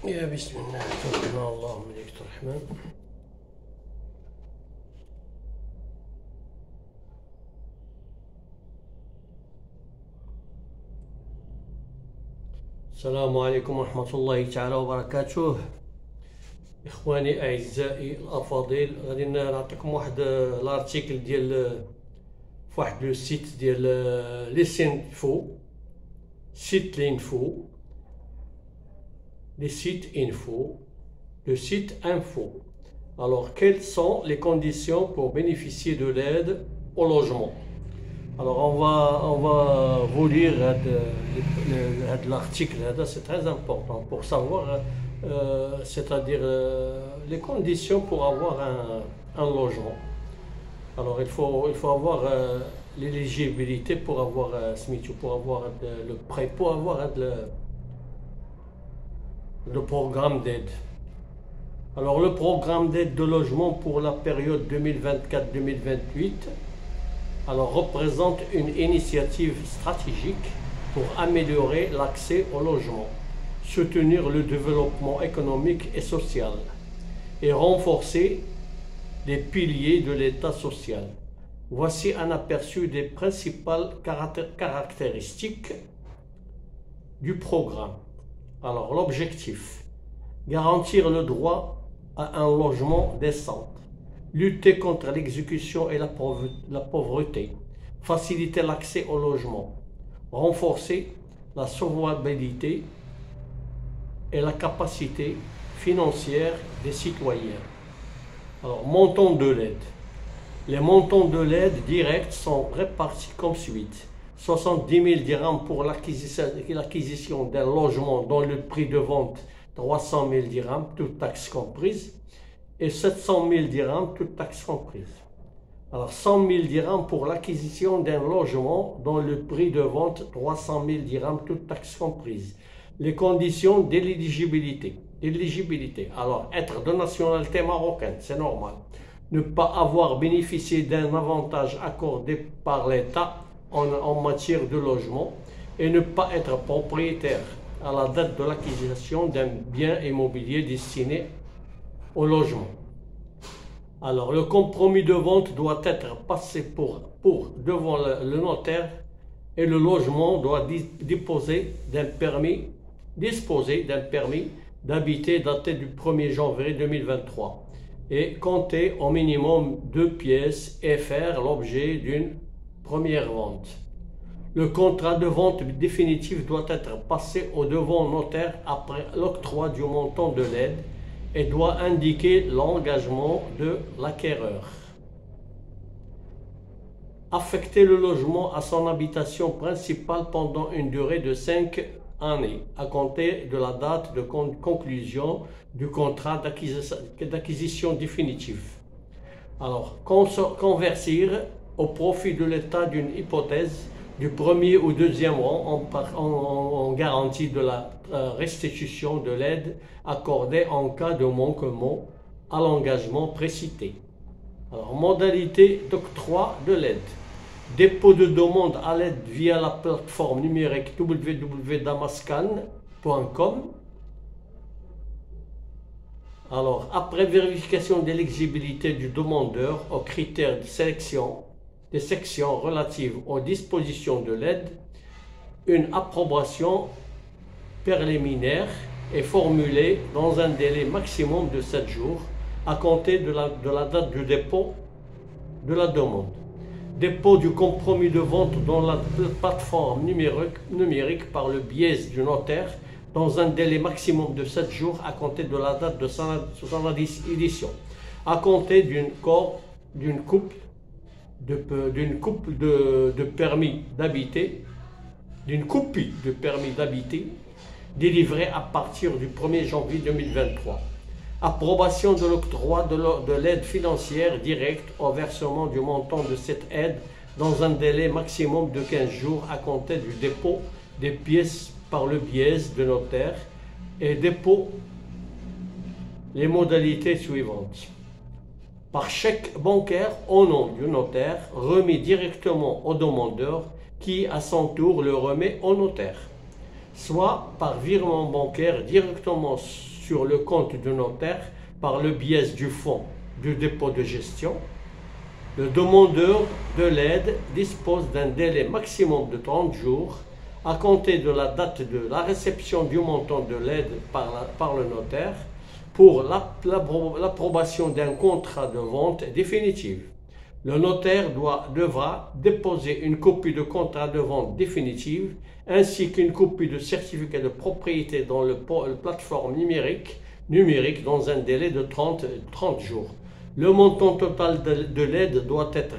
يا بسم الله توكلنا على الله مليك الرحمن. السلام عليكم ورحمة الله تعالى وبركاته. إخواني أعزائي الأفاضل، غادي نعطيكم واحد لارتيكل ديال فواحد لو سيت ديال لي سينفو، سيت لينفو، les sites info, le site info. Alors, quelles sont les conditions pour bénéficier de l'aide au logement? Alors, on va vous lire l'article, c'est très important pour savoir, c'est-à-dire les conditions pour avoir un logement. Alors, il faut avoir l'éligibilité pour avoir le prêt, pour avoir le programme d'aide. Alors le programme d'aide de logement pour la période 2024-2028 représente une initiative stratégique pour améliorer l'accès au logement, soutenir le développement économique et social et renforcer les piliers de l'État social. Voici un aperçu des principales caractéristiques du programme. Alors, l'objectif: garantir le droit à un logement décent, lutter contre l'exécution et la pauvreté, faciliter l'accès au logement, renforcer la solvabilité et la capacité financière des citoyens. Alors, montant de l'aide. Les montants de l'aide directe sont répartis comme suit: 70 000 dirhams pour l'acquisition d'un logement dont le prix de vente 300 000 dirhams, toutes taxes comprises, et 700 000 dirhams, toutes taxes comprises. Alors 100 000 dirhams pour l'acquisition d'un logement dont le prix de vente 300 000 dirhams, toutes taxes comprises. Les conditions de l'éligibilité. Alors, être de nationalité marocaine, c'est normal. Ne pas avoir bénéficié d'un avantage accordé par l'État en matière de logement et ne pas être propriétaire à la date de l'acquisition d'un bien immobilier destiné au logement. Alors, le compromis de vente doit être passé devant le notaire et le logement doit disposer d'un permis d'habiter daté du 1er janvier 2023 et compter au minimum 2 pièces et faire l'objet d'une première vente. Le contrat de vente définitif doit être passé au devant notaire après l'octroi du montant de l'aide et doit indiquer l'engagement de l'acquéreur. Affecter le logement à son habitation principale pendant une durée de 5 années à compter de la date de conclusion du contrat d'acquisition définitive. Alors, convertir au profit de l'État d'une hypothèse du premier ou deuxième rang en garantie de la restitution de l'aide accordée en cas de manquement à l'engagement précité. Alors, modalité d'octroi de l'aide. Dépôt de demande à l'aide via la plateforme numérique www.damascan.com. Alors, après vérification de l'éligibilité du demandeur aux critères de sélection des sections relatives aux dispositions de l'aide, une approbation préliminaire est formulée dans un délai maximum de 7 jours à compter de la date du dépôt de la demande. Dépôt du compromis de vente dans la plateforme numérique par le biais du notaire dans un délai maximum de 7 jours à compter de la date de son édition, à compter d'une coupe de permis d'habiter, d'une copie de permis d'habiter délivrée à partir du 1er janvier 2023. Approbation de l'octroi de l'aide financière directe au versement du montant de cette aide dans un délai maximum de 15 jours à compter du dépôt des pièces par le biais de notaire et dépôt les modalités suivantes. Par chèque bancaire au nom du notaire remis directement au demandeur qui à son tour le remet au notaire, soit par virement bancaire directement sur le compte du notaire par le biais du fonds du dépôt de gestion. Le demandeur de l'aide dispose d'un délai maximum de 30 jours à compter de la date de la réception du montant de l'aide par le notaire pour l'approbation d'un contrat de vente définitive. Le notaire devra déposer une copie de contrat de vente définitive ainsi qu'une copie de certificat de propriété dans la plateforme numérique dans un délai de 30 jours. Le montant total de l'aide doit être